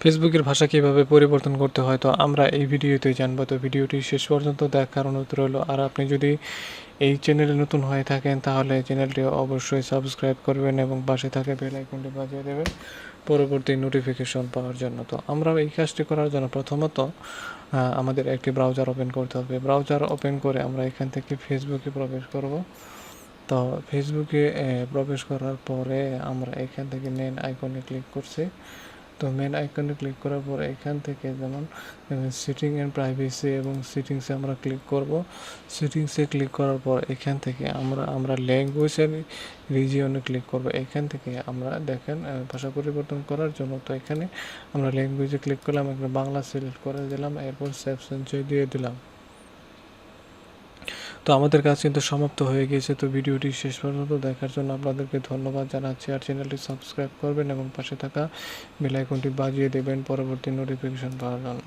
ফেসবুকের ভাষা কীভাবে পরিবর্তন করতে হয় তো আমরা এই ভিডিওতে জানবো। তো ভিডিওটি শেষ পর্যন্ত দেখার অনুরোধ রইল। আর আপনি যদি এই চ্যানেলে নতুন হয়ে থাকেন তাহলে চ্যানেলটি অবশ্যই সাবস্ক্রাইব করবেন এবং পাশে থাকা বেল আইকনটি বাজিয়ে দেবেন পরবর্তী নোটিফিকেশন পাওয়ার জন্য। তো আমরা এই কাজটি করার জন্য প্রথমত আমাদের একটি ব্রাউজার ওপেন করতে হবে। ব্রাউজার ওপেন করে আমরা এখান থেকে ফেসবুকে প্রবেশ করব। তো ফেসবুকে প্রবেশ করার পরে আমরা এখান থেকে মেন আইকনে ক্লিক করছি। তো মেন আইকনে ক্লিক করার পর এখান থেকে যেমন সেটিং অ্যান্ড প্রাইভেসি এবং সেটিংসে আমরা ক্লিক করব। সেটিংসে ক্লিক করার পর এখান থেকে আমরা ল্যাঙ্গুয়েজ এর রিজিয়নে ক্লিক করব। এখান থেকে আমরা দেখেন ভাষা পরিবর্তন করার জন্য তো এখানে আমরা ল্যাঙ্গুয়েজে ক্লিক করলাম, একটা বাংলা সিলেক্ট করে দিলাম, এরপর সেভ সেঞ্চুরি দিয়ে দিলাম। তো আমাদের কাজ কিন্তু সমাপ্ত হয়ে গিয়েছে। তো ভিডিওটি শেষ পর্যন্ত দেখার জন্য আপনাদেরকে ধন্যবাদ জানাচ্ছি। আর চ্যানেলটি সাবস্ক্রাইব করবেন এবং পাশে থাকা বেল আইকনটি বাজিয়ে দেবেন পরবর্তী নোটিফিকেশন পাওয়ার জন্য।